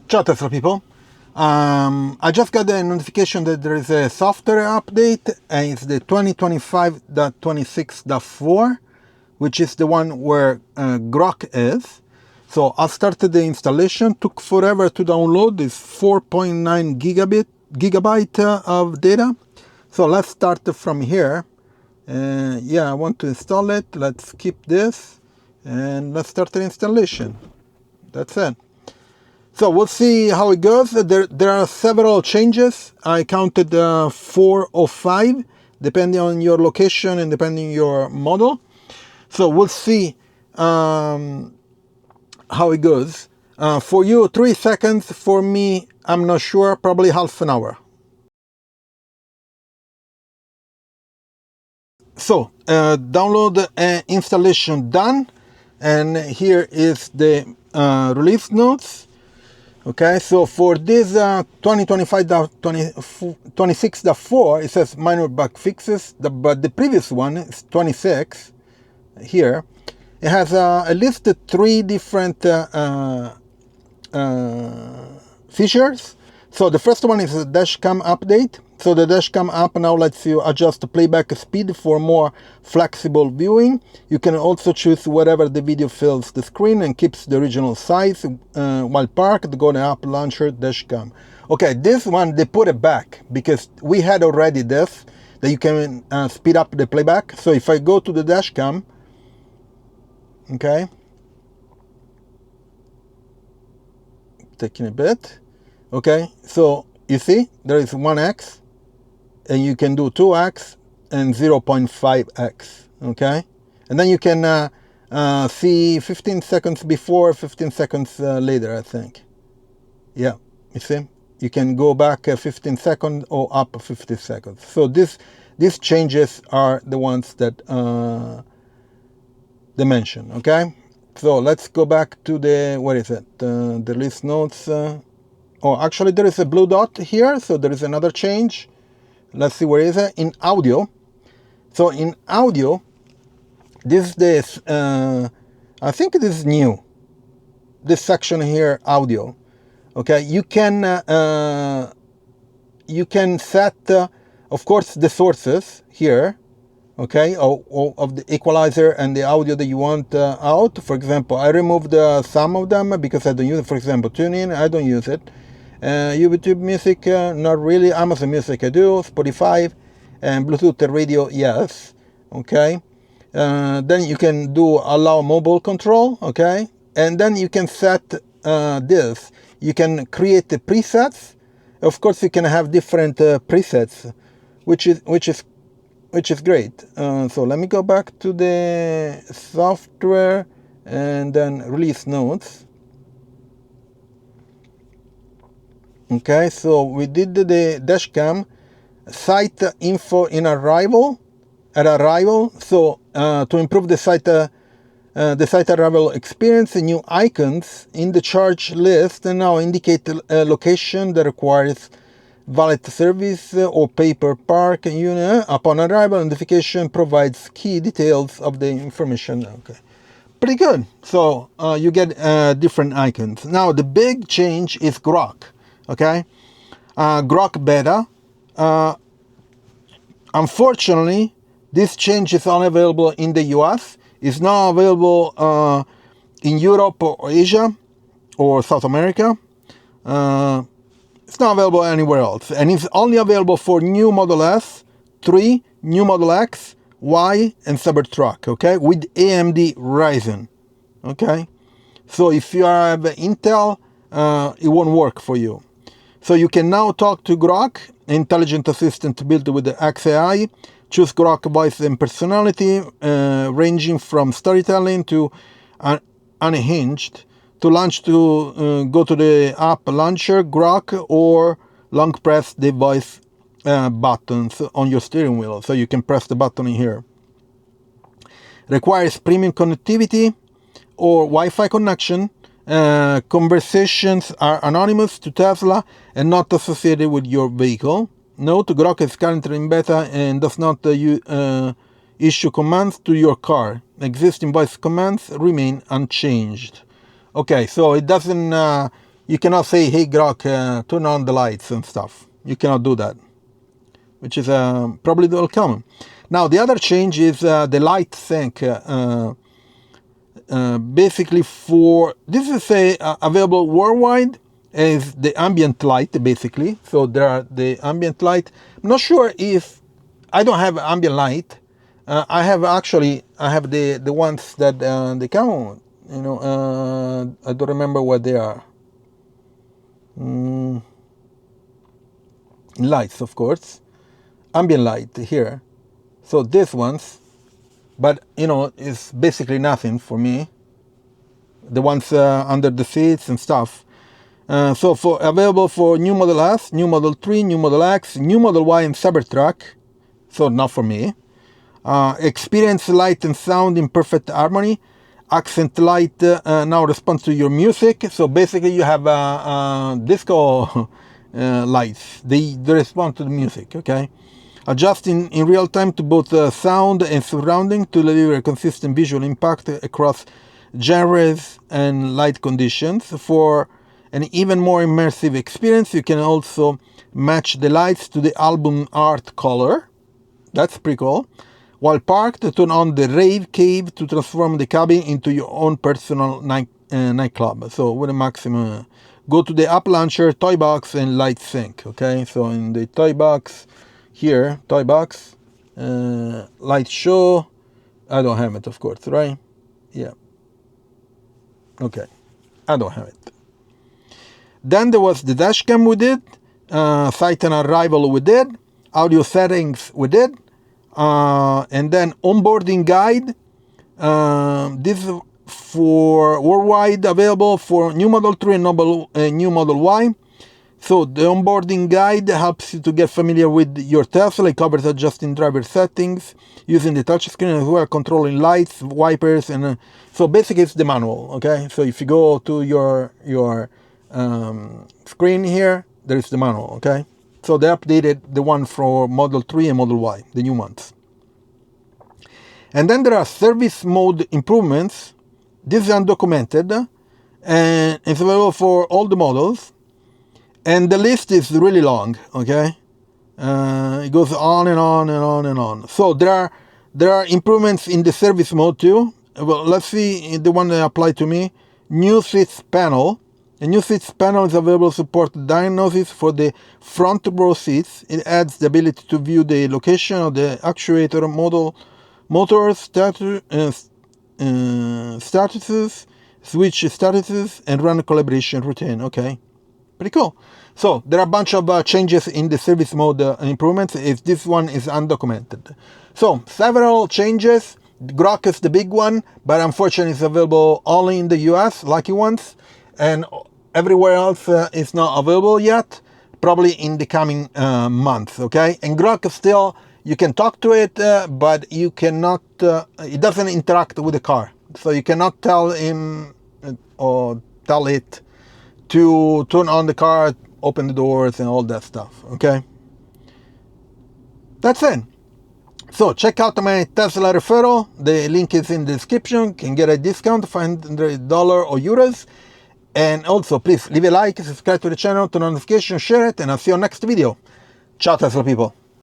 Ciao Tesla people. I just got a notification that there is a software update, and it's the 2025.26.4, which is the one where Grok is. So I started the installation. Took forever to download. This 4.9 gigabyte of data. So let's start from here. Yeah, I want to install it. Let's skip this and let's start the installation. That's it. So we'll see how it goes. There are several changes. I counted 4 or 5, depending on your location and depending on your model. So we'll see how it goes. For you, 3 seconds. For me, I'm not sure, probably half an hour. So download installation done. And here is the release notes. Okay, so for this 2025.26.4, it says minor bug fixes, but the previous one is 26 here. It has at least 3 different features. So the first one is a DashCam update. So the DashCam app now lets you adjust the playback speed for more flexible viewing. You can also choose wherever the video fills the screen and keeps the original size while parked. Go to app launcher DashCam. Okay, this one they put it back because we had already this, that you can speed up the playback. So if I go to the DashCam, okay, taking a bit. Okay, so you see there is 1x, and you can do 2x and 0.5x. Okay, and then you can see 15 seconds before, 15 seconds later, I think. Yeah, you see, you can go back 15 seconds or up 50 seconds. So these changes are the ones that they mention. Okay, so let's go back to the, what is it, the release notes. Oh, actually there is a blue dot here, so there is another change. Let's see, where is it? In audio. So in audio, this I think this is new. This section here, audio. Okay, you can set, of course, the sources here. Okay, of the equalizer and the audio that you want out. For example, I removed some of them because I don't use it. For example, TuneIn, I don't use it. YouTube Music, not really. Amazon Music, I do. Spotify and Bluetooth radio, yes. Okay. Then you can do allow mobile control. Okay. And then you can set this. You can create the presets. Of course, you can have different presets, which is great. So let me go back to the software and then release notes. Okay, so we did the dashcam site info in arrival. So to improve the site arrival experience, new icons in the charge list and now indicate a location that requires valet service or paper park unit. Upon arrival, notification provides key details of the information. Okay, pretty good. So you get different icons. Now the big change is Grok. Okay, Grok beta. Unfortunately, this change is only available in the US. It's not available in Europe or Asia or South America. It's not available anywhere else. And it's only available for new Model S, 3, new Model X, Y, and Cybertruck, okay, with AMD Ryzen, okay? So if you have Intel, it won't work for you. So you can now talk to Grok, intelligent assistant built with the XAI. Choose Grok voice and personality, ranging from storytelling to unhinged. To launch, go to the app launcher, Grok, or long press the voice buttons on your steering wheel. So you can press the button in here. Requires premium connectivity or Wi-Fi connection. Conversations are anonymous to Tesla and not associated with your vehicle. Note, Grok is currently in beta and does not issue commands to your car. Existing voice commands remain unchanged. Okay, so it doesn't You cannot say, hey Grok, turn on the lights and stuff. You cannot do that, which is probably will come. Now the other change is the light sync. Basically for this is available worldwide as the ambient light, basically. So there are the ambient light. I'm not sure if I don't have ambient light. I have the ones that they come. You know, I don't remember what they are. Lights, of course, ambient light here. So these ones, but you know, it's basically nothing for me. The ones under the seats and stuff. So for available for new Model S, new Model 3, new Model X, new Model Y, and Cybertruck. So not for me. Experience light and sound in perfect harmony. Accent light now responds to your music. So basically you have disco lights. They respond to the music, okay? Adjusting in real time to both sound and surrounding to deliver a consistent visual impact across genres and light conditions. For an even more immersive experience, you can also match the lights to the album art color. That's pretty cool. While parked, turn on the rave cave to transform the cabin into your own personal nightclub. So with a maximum, go to the app launcher, toy box, and light sync. Okay, so in the toy box here, toy box, light show. I don't have it, of course, right? Yeah. Okay, I don't have it. Then there was the DashCam we did, sight and arrival we did, audio settings we did. And then onboarding guide. This is for worldwide, available for new Model 3 and new Model Y. So the onboarding guide helps you to get familiar with your Tesla. It covers adjusting driver settings, using the touchscreen as well, controlling lights, wipers, and so basically it's the manual. Okay, so if you go to your screen here, there is the manual. Okay. So they updated the one for Model 3 and Model Y, the new ones. And then there are service mode improvements. This is undocumented and it's available for all the models. And the list is really long, okay? It goes on and on and on and on. So there are improvements in the service mode too. Well, let's see the one that applied to me. New seats panel. The new seats panel is available to support diagnosis for the front row seats. It adds the ability to view the location of the actuator motor statuses, switch statuses, and run a calibration routine. Okay, pretty cool. So there are a bunch of changes in the service mode improvements. If this one is undocumented, so several changes. Grok is the big one, but unfortunately it's available only in the US, lucky ones. And everywhere else is not available yet, probably in the coming months, okay? And Grok is still, you can talk to it, but you cannot, it doesn't interact with the car. So you cannot tell him or tell it to turn on the car, open the doors and all that stuff, okay? That's it. So check out my Tesla referral. The link is in the description. You can get a discount, $500 or euros. And also, please leave a like, subscribe to the channel, turn on notifications, share it, and I'll see you on next video. Ciao, Tesla people.